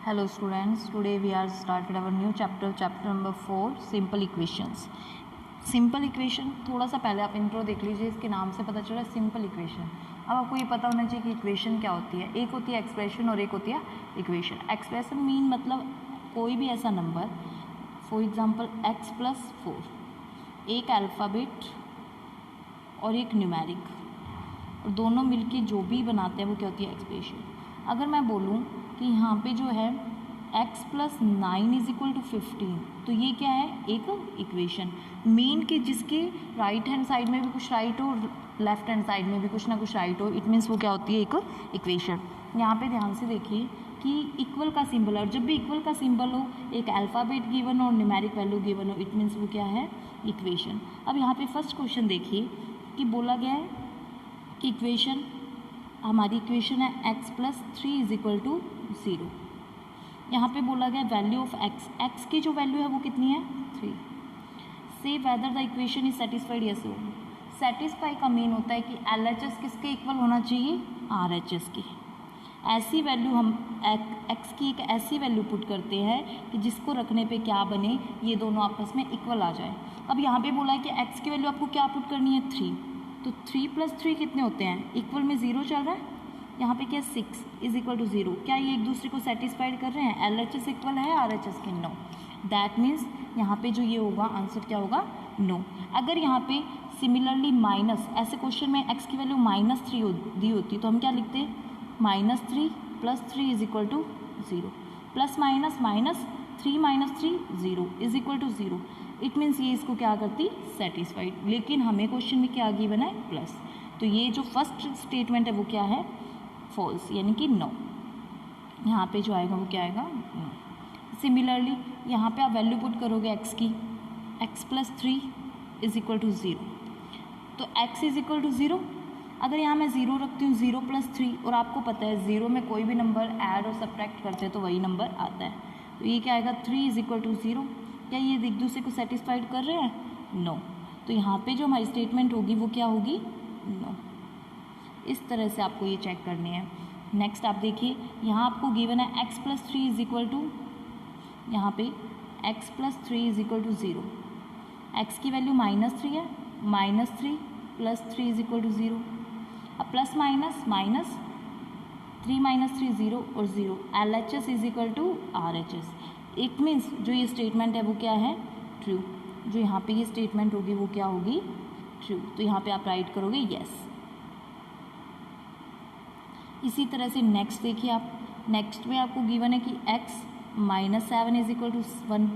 Hello students, today we are started our new chapter number 4 simple equations. Simple equation थोड़ा सा पहले आप intro देख लीजिए, इसके नाम से पता चला सिंपल इक्वेशन। अब आपको ये पता होना चाहिए कि इक्वेशन क्या होती है। एक होती है एक्सप्रेशन और एक होती है इक्वेशन। एक्सप्रेशन मीन मतलब कोई भी ऐसा नंबर, फॉर एग्जांपल x+4, एक अल्फ़ाबेट और एक न्यूमेरिक, और दोनों मिलके जो भी बनाते हैं वो क्या होती है एक्सप्रेशन। अगर मैं बोलूँ कि यहाँ पे जो है x+9 = 15, तो ये क्या है एक इक्वेशन। मेन कि जिसके राइट हैंड साइड में भी कुछ राइट हो, लेफ्ट हैंड साइड में भी कुछ ना कुछ राइट हो, इट मीन्स वो क्या होती है एक इक्वेशन। यहाँ पे ध्यान से देखिए कि इक्वल का सिंबल, और जब भी इक्वल का सिंबल हो, एक अल्फ़ाबेट गिवन और न्यूमेरिक वैल्यू गिवन हो, इट मीन्स वो क्या है इक्वेशन। अब यहाँ पे फर्स्ट क्वेश्चन देखिए कि बोला गया है कि इक्वेशन, हमारी इक्वेशन है x+3 = 0। यहाँ पे बोला गया वैल्यू ऑफ x की जो वैल्यू है वो कितनी है 3। से whether the equation is satisfied, yes no. Satisfy का मीन होता है कि LHS किसके इक्वल होना चाहिए, RHS की। ऐसी वैल्यू हम x की एक ऐसी वैल्यू पुट करते हैं कि जिसको रखने पे क्या बने, ये दोनों आपस में इक्वल आ जाए। अब यहाँ पे बोला है कि x की वैल्यू आपको क्या पुट करनी है 3, तो 3 + 3 कितने होते हैं, इक्वल में 0 चल रहा है। यहाँ पे क्या 6 = 0, क्या ये एक दूसरे को सेटिस्फाइड कर रहे हैं। LHS इक्वल है RHS के, नो। दैट मीन्स यहाँ पे जो ये होगा आंसर क्या होगा, नो। अगर यहाँ पे सिमिलरली माइनस, ऐसे क्वेश्चन में x की वैल्यू -3 दी होती तो हम क्या लिखते, -3 + 3 = 0, प्लस माइनस -3 - 3 0 = 0। इट मीन्स ये इसको क्या करती सेटिस्फाइड, लेकिन हमें क्वेश्चन में क्या गिवन है प्लस, तो ये जो फर्स्ट स्टेटमेंट है वो क्या है फॉल्स, यानी कि नो। यहाँ पे जो आएगा वो क्या आएगा, नो। सिमिलरली यहाँ पे आप वैल्यू पुट करोगे x की, x+3 = 0, तो x = 0। अगर यहाँ मैं 0 रखती हूँ, 0 + 3, और आपको पता है 0 में कोई भी नंबर ऐड और सब्ट्रैक्ट करते हैं तो वही नंबर आता है, तो ये क्या आएगा 3 = 0। क्या ये एक दूसरे को सेटिस्फाइड कर रहे हैं, नो। तो यहाँ पे जो हमारी स्टेटमेंट होगी वो क्या होगी, नो। इस तरह से आपको ये चेक करनी है। नेक्स्ट आप देखिए, यहाँ आपको गिवन है x+3 = यहाँ पे x+3 = 0। x की वैल्यू -3 है, -3 + 3 = 0। अब प्लस माइनस 3 - 3 0 और 0, LHS = RHS। इट मीन्स जो ये स्टेटमेंट है वो क्या है ट्रू, जो यहाँ पे ये स्टेटमेंट होगी वो क्या होगी ट्रू। तो यहाँ पे आप राइट करोगे यस। इसी तरह से नेक्स्ट देखिए आप, नेक्स्ट में आपको गिवन है कि x -7 = 1।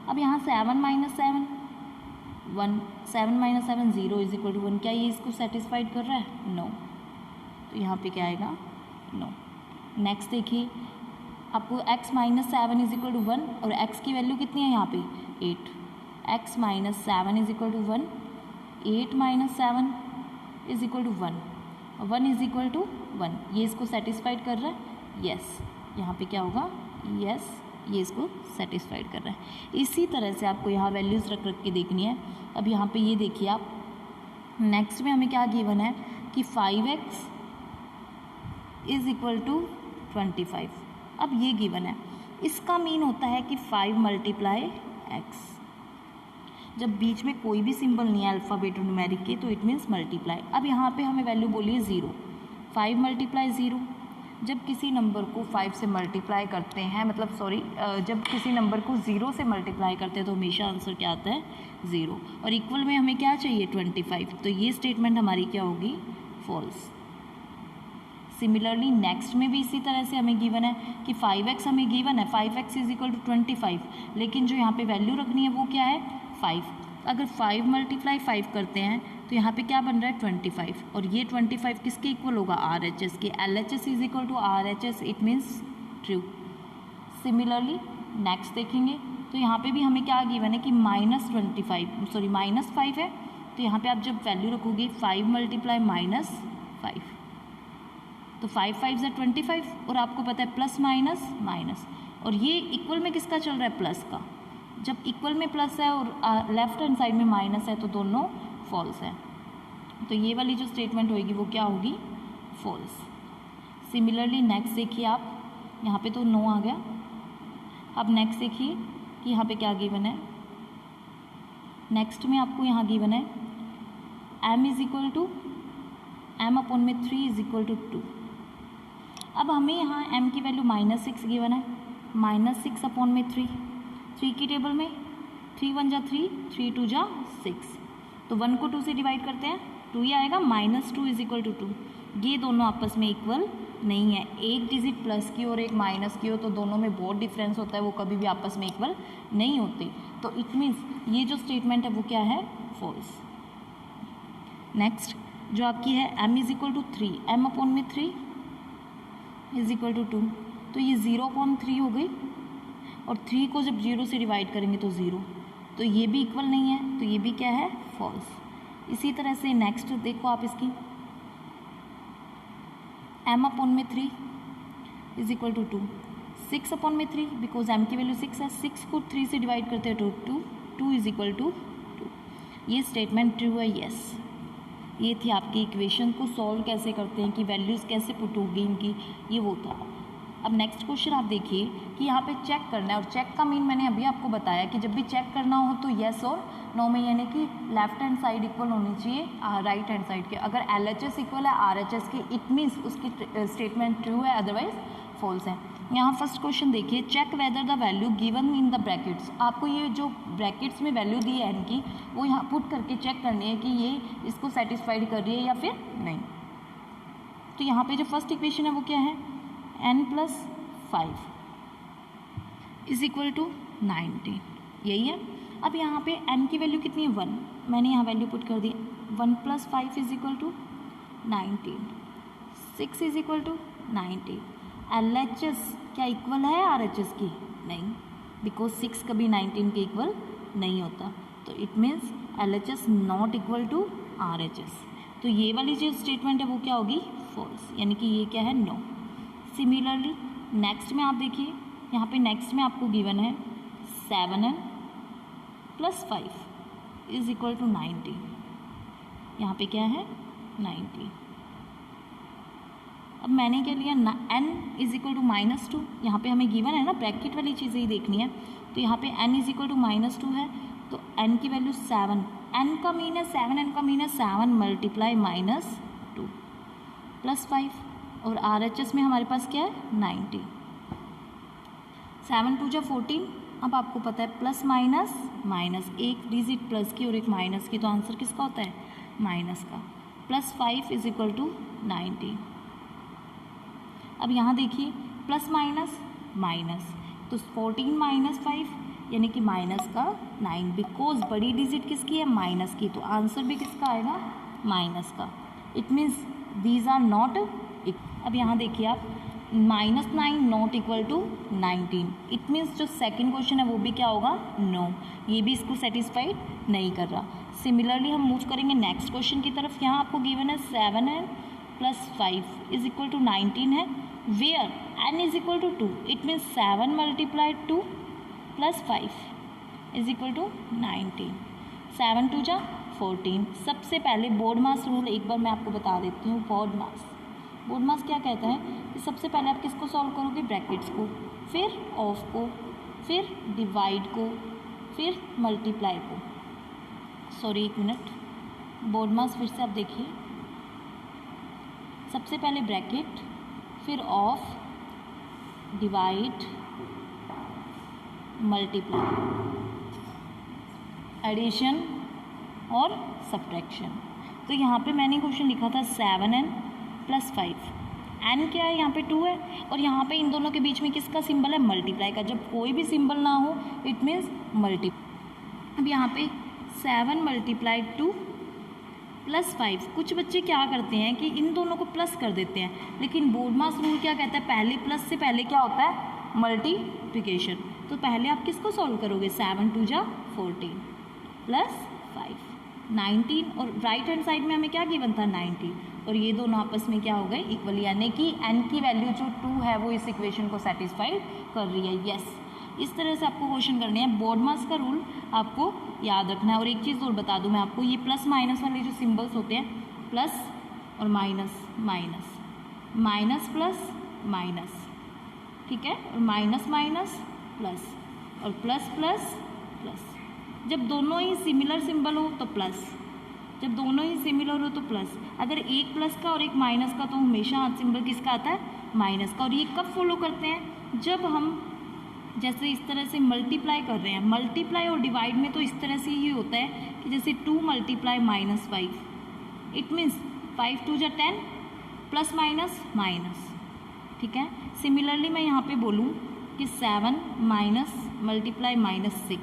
अब यहाँ 7 - 7 1, 7 - 7 0 = 1, क्या ये इसको सेटिस्फाइड कर रहा है, नो। तो यहाँ पे क्या आएगा, नो। नेक्स्ट देखिए आपको x -7 = 1 और x की वैल्यू कितनी है यहाँ पे 8, x -7 = 1, 8 - 7 = 1, 1 = 1, ये इसको सेटिस्फाइड कर रहा है, यस। यहाँ पे क्या होगा, यस, ये इसको सेटिस्फाइड कर रहा है। इसी तरह से आपको यहाँ वैल्यूज़ रख के देखनी है। अब यहाँ पे ये देखिए आप, नेक्स्ट में हमें क्या गिवन है कि 5x = 25। अब ये गिवन है, इसका मीन होता है कि 5 × x। जब बीच में कोई भी सिंबल नहीं है अल्फ़ाबेट और न्यूमेरिक के, तो इट मीन्स मल्टीप्लाई। अब यहाँ पे हमें वैल्यू बोलिए 0, 5 × 0। जब किसी नंबर को 5 से मल्टीप्लाई करते हैं, मतलब सॉरी, जब किसी नंबर को 0 से मल्टीप्लाई करते हैं तो हमेशा आंसर क्या आता है 0, और इक्वल में हमें क्या चाहिए 25, तो ये स्टेटमेंट हमारी क्या होगी फॉल्स। सिमिलरली नेक्स्ट में भी इसी तरह से हमें गिवन है कि 5x हमें गिवन है, 5x = 25, लेकिन जो यहाँ पे वैल्यू रखनी है वो क्या है 5। अगर 5 × 5 करते हैं तो यहाँ पे क्या बन रहा है 25, और ये 25 किसके इक्वल होगा RHS के। LHS = RHS, it means true. Similarly next देखेंगे तो यहाँ पे भी हमें क्या गिवन है कि -5 है, तो यहाँ पे आप जब वैल्यू रखोगे 5 × -5, तो 5 5 = 25, और आपको पता है प्लस माइनस, और ये इक्वल में किसका चल रहा है प्लस का। जब इक्वल में प्लस है और लेफ्ट हैंड साइड में माइनस है तो दोनों फॉल्स है, तो ये वाली जो स्टेटमेंट होगी वो क्या होगी फॉल्स। सिमिलरली नेक्स्ट देखिए आप, यहाँ पे तो नो आ गया, अब नेक्स्ट देखिए कि यहाँ पे क्या गिवन है। नेक्स्ट में आपको यहाँ गिवन है m is equal to m upon में 3 इज इक्वल टू 2। अब हमें यहाँ m की वैल्यू -6 गिवन है, -6 अपॉन में 3 की टेबल में 3 1 जा 3, 3 2 जा 6, तो 1 को 2 से डिवाइड करते हैं, 2 ही आएगा। -2 इज इक्वल टू 2, ये दोनों आपस में इक्वल नहीं है। एक डिजिट प्लस की और एक माइनस की हो तो दोनों में बहुत डिफरेंस होता है, वो कभी भी आपस में इक्वल नहीं होते। तो इट मीन्स ये जो स्टेटमेंट है वो क्या है, फॉल्स। नेक्स्ट जो आपकी है m is equal to 3, m upon में 3 इज इक्वल टू 2, तो ये 0.3 हो गई, और 3 को जब 0 से डिवाइड करेंगे तो 0, तो ये भी इक्वल नहीं है, तो ये भी क्या है, फॉल्स। इसी तरह से नेक्स्ट देखो आप इसकी, m अपॉन में 3 इज इक्वल टू 2, 6 अपॉन में 3 बिकॉज m की वैल्यू 6 है, 6 को 3 से डिवाइड करते हैं तो 2 इज इक्वल टू 2। ये स्टेटमेंट ट्रू है, यस। ये थी आपकी इक्वेशन को सॉल्व कैसे करते हैं, कि वैल्यूज़ कैसे पुट होगी इनकी, ये वो था। अब नेक्स्ट क्वेश्चन आप देखिए कि यहाँ पे चेक करना है, और चेक का मीन मैंने अभी आपको बताया कि जब भी चेक करना हो तो येस और नो में, यानी कि लेफ्ट हैंड साइड इक्वल होनी चाहिए राइट हैंड साइड के। अगर LHS इक्वल है RHS के, इट मीन्स उसकी स्टेटमेंट ट्रू है, अदरवाइज फॉल्स है। यहाँ फर्स्ट क्वेश्चन देखिए, check whether the value given in the brackets. आपको ये जो ब्रैकेट्स में वैल्यू दी है इनकी, वो यहाँ पुट करके चेक करनी है कि ये इसको सेटिस्फाइड कर रही है या फिर नहीं। तो यहाँ पे जो फर्स्ट इक्वेशन है वो क्या है, n + 5 इज इक्वल टू 19, यही है। अब यहाँ पे n की वैल्यू कितनी है, 1, मैंने यहाँ वैल्यू पुट कर दी, 1 + 5 is equal to 19, 6 is equal to 90। LHS क्या इक्वल है RHS की, नहीं, बिकॉज 6 कभी 19 के इक्वल नहीं होता, तो it means LHS not equal to RHS। तो ये वाली जो स्टेटमेंट है वो क्या होगी, फॉल्स, यानी कि ये क्या है, नो। सिमिलरली नेक्स्ट में आप देखिए, यहाँ पे नेक्स्ट में आपको गिवन है 7n + 5 इज इक्वल टू 90, यहाँ पे क्या है, 90। अब मैंने क्या लिया, n इज इक्वल टू -2, यहाँ पे हमें गिवन है ना, ब्रैकेट वाली चीज़ें ही देखनी है, तो यहाँ पे n इज इक्वल टू -2 है, तो n की वैल्यू 7, n का मीन है 7, n का मीन है 7 × -2 + 5, और RHS में हमारे पास क्या है, 90, 7 2 जा 14। अब आपको पता है प्लस माइनस माइनस, एक डिजिट प्लस की और एक माइनस की, तो आंसर किसका होता है, माइनस का। +5 इज इक्वल टू 90। अब यहाँ देखिए प्लस माइनस माइनस, तो 14 - 5 यानी कि माइनस का 9, बिकॉज बड़ी डिजिट किसकी है, माइनस की, तो आंसर भी किसका आएगा, माइनस का। It means these are not. अब यहाँ देखिए आप, -9 not equal to 19, it means जो सेकंड क्वेश्चन है वो भी क्या होगा, नो, ये भी इसको सेटिस्फाइड नहीं कर रहा। सिमिलरली हम मूव करेंगे नेक्स्ट क्वेश्चन की तरफ। यहाँ आपको गिवन है 7n + 5 इज इक्वल टू 19 है, where n is equal to 2, it means 7 × 2 + 5 is equal to 19, 7 2 जा 14। सबसे पहले बोर्ड मास रूल एक बार मैं आपको बता देती हूँ। बोर्ड मास क्या कहता है कि सबसे पहले आप किसको सॉल्व करोगे, ब्रैकेट्स को, फिर ऑफ को, फिर डिवाइड को, फिर मल्टीप्लाई को। सॉरी एक मिनट, बोर्ड मास फिर से आप देखिए, सबसे पहले ब्रैकेट, फिर ऑफ, डिवाइड, मल्टीप्लाई, एडिशन और सब्ट्रैक्शन। तो यहाँ पे मैंने क्वेश्चन लिखा था 7n + 5, n क्या है, यहाँ पे 2 है, और यहाँ पे इन दोनों के बीच में किसका सिंबल है, मल्टीप्लाई का। जब कोई भी सिंबल ना हो इट मीन्स मल्टीप्लाई। अब यहाँ पे 7 × 2 + 5, कुछ बच्चे क्या करते हैं कि इन दोनों को प्लस कर देते हैं, लेकिन बोर्ड मास रूल क्या कहता है, पहले प्लस से पहले क्या होता है, मल्टीप्लिकेशन। तो पहले आप किसको सॉल्व करोगे, 7 2 जा 14 + 5, 19, और राइट हैंड साइड में हमें क्या गिवन था, 90, और ये दोनों आपस में क्या हो गए, इक्वल, यानी कि n की वैल्यू जो 2 है वो इस इक्वेशन को सेटिस्फाइड कर रही है, यस। इस तरह से आपको क्वेश्चन करने हैं। बोर्ड मास का रूल आपको याद रखना है। और एक चीज़ और बता दूं मैं आपको, ये प्लस माइनस वाले जो सिंबल्स होते हैं, प्लस और माइनस, माइनस प्लस माइनस, ठीक है, और माइनस माइनस प्लस, और प्लस प्लस प्लस। जब दोनों ही सिमिलर सिंबल हो तो प्लस, जब दोनों ही सिमिलर हो तो प्लस। अगर एक प्लस का और एक माइनस का तो हमेशा सिंबल किसका आता है, माइनस का। और ये कब फॉलो करते हैं, जब हम जैसे इस तरह से मल्टीप्लाई कर रहे हैं। मल्टीप्लाई और डिवाइड में तो इस तरह से ही होता है कि जैसे 2 मल्टीप्लाई -5, इट मीन्स 5 2 जा 10 प्लस माइनस माइनस, ठीक है। सिमिलरली मैं यहाँ पे बोलूँ कि 7 माइनस मल्टीप्लाई -6,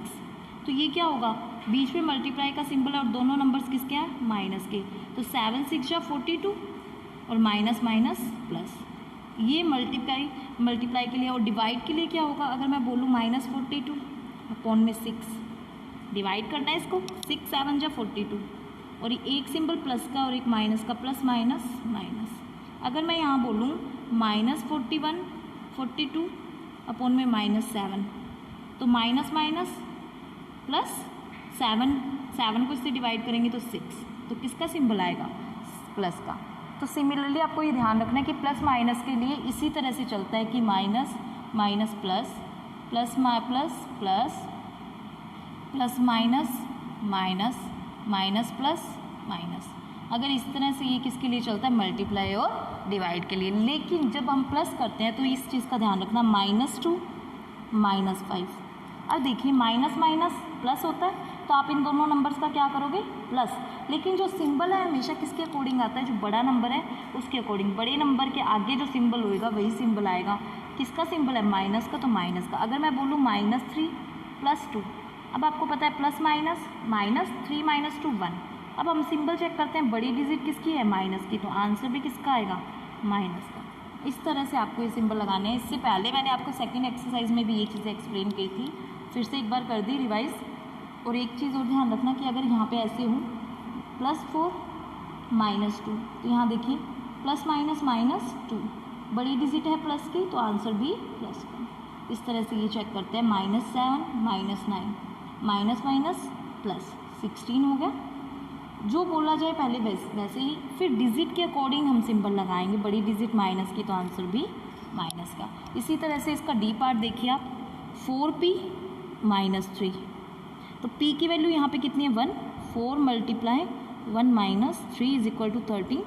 तो ये क्या होगा, बीच में मल्टीप्लाई का सिंबल है और दोनों नंबर्स किसके हैं, माइनस के। तो 7 6 जा 42 और माइनस माइनस प्लस, ये मल्टीप्लाई के लिए। और डिवाइड के लिए क्या होगा, अगर मैं बोलूँ -42 अपॉन में 6, डिवाइड करना है इसको, 6 7 जा 42, और एक सिंबल प्लस का और एक माइनस का, प्लस माइनस माइनस। अगर मैं यहाँ बोलूँ -41 42 अपॉन में -7, तो माइनस माइनस प्लस 7 को इससे डिवाइड करेंगे तो 6, तो किसका सिंबल आएगा, प्लस का। तो सिमिलरली आपको ये ध्यान रखना है कि प्लस माइनस के लिए इसी तरह से चलता है कि minus minus plus, plus plus plus, plus minus minus, minus plus minus. अगर इस तरह से ये किसके लिए चलता है, मल्टीप्लाई और डिवाइड के लिए। लेकिन जब हम प्लस करते हैं तो इस चीज़ का ध्यान रखना, -2 -5। अब देखिए माइनस माइनस प्लस होता है तो आप इन दोनों नंबर्स का क्या करोगे, प्लस। लेकिन जो सिंबल है हमेशा किसके अकॉर्डिंग आता है, जो बड़ा नंबर है उसके अकॉर्डिंग। बड़े नंबर के आगे जो सिंबल होएगा वही सिंबल आएगा। किसका सिंबल है, माइनस का, तो माइनस का। अगर मैं बोलूँ -3 + 2, अब आपको पता है प्लस माइनस, -3 - 2 1। अब हम सिंबल चेक करते हैं, बड़ी डिजिट किसकी है, माइनस की, तो आंसर भी किसका आएगा, माइनस का। इस तरह से आपको ये सिंबल लगाने हैं। इससे पहले मैंने आपको सेकंड एक्सरसाइज में भी ये चीज़ें एक्सप्लेन की थी, फिर से एक बार कर दी रिवाइज। और एक चीज़ और ध्यान रखना कि अगर यहाँ पे ऐसे हो +4 -2, तो यहाँ देखिए प्लस माइनस -2, बड़ी डिजिट है प्लस की तो आंसर भी प्लस का। इस तरह से ये चेक करते हैं, -7 -9, माइनस माइनस प्लस 16 हो गया। जो बोला जाए पहले वैसे ही, फिर डिजिट के अकॉर्डिंग हम सिंबल लगाएंगे। बड़ी डिजिट माइनस की तो आंसर भी माइनस का। इसी तरह से इसका डी पार्ट देखिए आप, 4p -3, तो p की वैल्यू यहाँ पे कितनी है, 1। 4 × 1 - 3 = 13,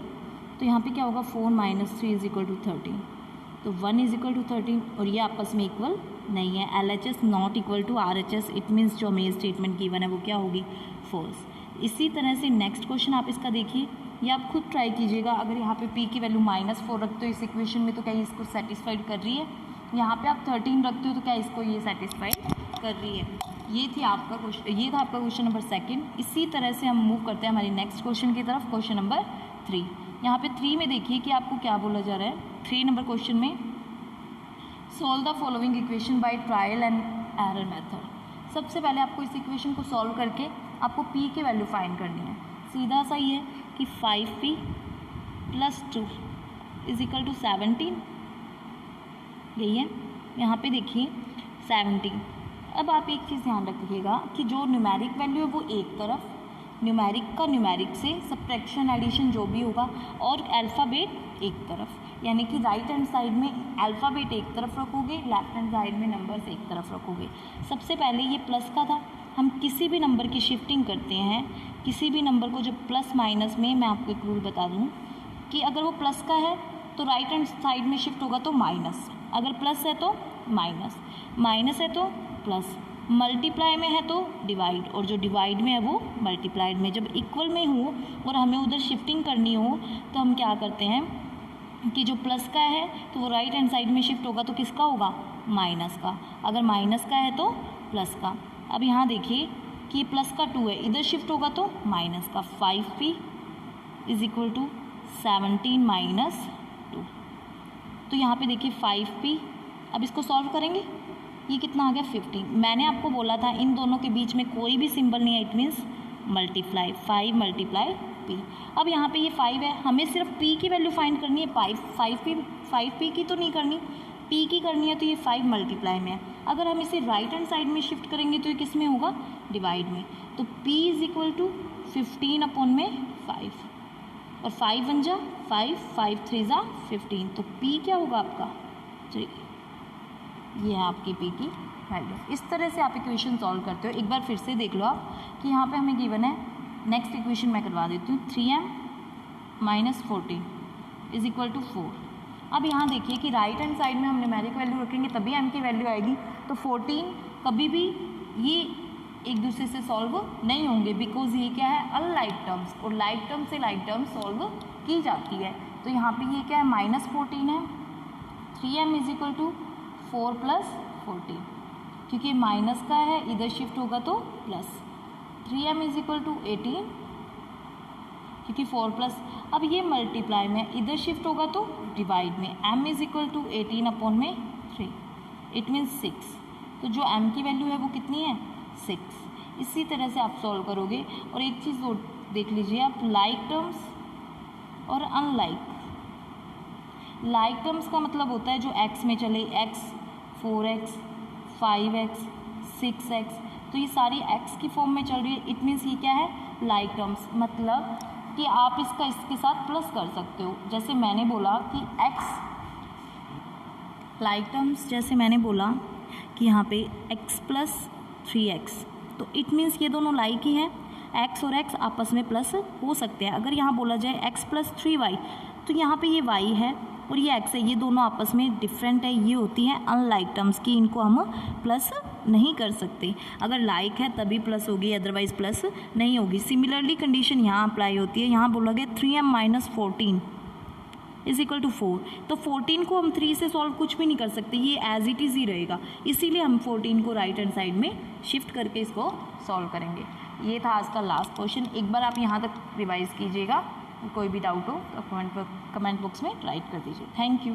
तो यहाँ पे क्या होगा, 4 - 3 = 13, तो 1 = 13, और ये आपस में इक्वल नहीं है। LHS not equal to RHS, it means जो हमें स्टेटमेंट गिवन है वो क्या होगी, फॉल्स। इसी तरह से नेक्स्ट क्वेश्चन आप इसका देखिए, ये आप खुद ट्राई कीजिएगा। अगर यहाँ पे p की वैल्यू -4 रखते हो इस इक्वेशन में तो क्या इसको सेटिस्फाइड कर रही है, यहाँ पे आप 13 रखते हो तो क्या इसको ये सेटिस्फाइड कर रही है। ये था आपका क्वेश्चन नंबर 2। इसी तरह से हम मूव करते हैं हमारी नेक्स्ट क्वेश्चन की तरफ, क्वेश्चन नंबर 3। यहाँ पे 3 में देखिए कि आपको क्या बोला जा रहा है। 3 नंबर क्वेश्चन में, solve the following equation by trial and error method. सबसे पहले आपको इस इक्वेशन को सॉल्व करके आपको p की वैल्यू फाइंड करनी है। सीधा सा ये है कि 5p + 2 = 17, यही है। यहाँ पे देखिए 17। अब आप एक चीज़ ध्यान रखिएगा कि जो न्यूमेरिक वैल्यू है वो एक तरफ, न्यूमेरिक का न्यूमेरिक से सब्ट्रैक्शन एडिशन जो भी होगा, और अल्फ़ाबेट एक तरफ। यानी कि राइट हैंड साइड में अल्फ़ाबेट एक तरफ रखोगे, लेफ्ट हैंड साइड में नंबर्स एक तरफ रखोगे। सबसे पहले ये प्लस का था, हम किसी भी नंबर की शिफ्टिंग करते हैं, किसी भी नंबर को जब प्लस माइनस में, मैं आपको एक रूल बता दूँ कि अगर वो प्लस का है तो राइट हैंड साइड में शिफ्ट होगा तो माइनस, अगर प्लस है तो माइनस, माइनस है तो प्लस, मल्टीप्लाई में है तो डिवाइड, और जो डिवाइड में है वो मल्टीप्लाइड में। जब इक्वल में हो और हमें उधर शिफ्टिंग करनी हो तो हम क्या करते हैं कि जो प्लस का है तो वो राइट हैंड साइड में शिफ्ट होगा तो किसका होगा, माइनस का। अगर माइनस का है तो प्लस का। अब यहाँ देखिए कि ये प्लस का 2 है, इधर शिफ्ट होगा तो माइनस का। 5p = 17 - 2, तो यहाँ पे देखिए 5p। अब इसको सॉल्व करेंगे, ये कितना आ गया 15। मैंने आपको बोला था इन दोनों के बीच में कोई भी सिंबल नहीं है, इट मीन्स मल्टीप्लाई, 5 × p। अब यहाँ पे ये 5 है, हमें सिर्फ p की वैल्यू फाइंड करनी है। 5p की तो नहीं करनी, p की करनी है, तो ये 5 मल्टीप्लाई में है। अगर हम इसे राइट हैंड साइड में शिफ्ट करेंगे तो ये किस में होगा, डिवाइड में। तो p = 15/5, और 5 1 जा 5, 5 3 जा 15, तो p क्या होगा आपका, तो ये है आपकी p की वैल्यू। इस तरह से आप इक्वेशन सॉल्व करते हो। एक बार फिर से देख लो आप कि यहाँ पे हमें गिवन है, नेक्स्ट इक्वेशन मैं करवा देती हूँ, 3m - 14 इज इक्वल टू 4। अब यहाँ देखिए कि राइट हैंड साइड में हम न्यूमेरिक वैल्यू रखेंगे तभी m की वैल्यू आएगी। तो 14 कभी भी ये एक दूसरे से सॉल्व नहीं होंगे, बिकॉज ये क्या है, अनलाइक टर्म्स, और लाइक टर्म से लाइक टर्म सॉल्व की जाती है। तो यहाँ पे ये क्या है, -14 है, 3m इज इक्वल टू 4 + 14, क्योंकि माइनस का है इधर शिफ्ट होगा तो plus, 3m is equal to 18, क्योंकि 4 प्लस, अब ये मल्टीप्लाई में इधर शिफ्ट होगा तो डिवाइड में, m is equal to 18/3, it means 6। तो जो m की वैल्यू है वो कितनी है, 6। इसी तरह से आप सॉल्व करोगे। और एक चीज़ वो देख लीजिए आप, लाइक टर्म्स और अनलाइक। लाइक टर्म्स का मतलब होता है जो x में चले, x, 4x, 5x, 6x, तो ये सारी x की फॉर्म में चल रही है, इट मीन्स ये क्या है, लाइक टर्म्स। मतलब कि आप इसके साथ प्लस कर सकते हो। जैसे मैंने बोला कि x लाइक टर्म्स, जैसे मैंने बोला कि यहाँ पे x + 3x, तो इट मीन्स ये दोनों लाइक ही हैं, x और x आपस में प्लस हो सकते हैं। अगर यहाँ बोला जाए x + 3y, तो यहाँ पे ये y है और ये x है, ये दोनों आपस में डिफरेंट है, ये होती हैं अनलाइक टर्म्स की, इनको हम प्लस नहीं कर सकते। अगर लाइक है तभी प्लस होगी, अदरवाइज प्लस नहीं होगी। सिमिलरली कंडीशन यहाँ अप्लाई होती है। यहाँ बोला गया 3m - 14 इज इक्वल टू 4, तो 14 को हम 3 से सॉल्व कुछ भी नहीं कर सकते, ये एज इट इज़ ही रहेगा, इसीलिए हम 14 को राइट हैंड साइड में शिफ्ट करके इसको सॉल्व करेंगे। ये था आज का लास्ट क्वेश्चन। एक बार आप यहाँ तक रिवाइज कीजिएगा, कोई भी डाउट हो तो कमेंट बॉक्स में राइट कर दीजिए। Thank you.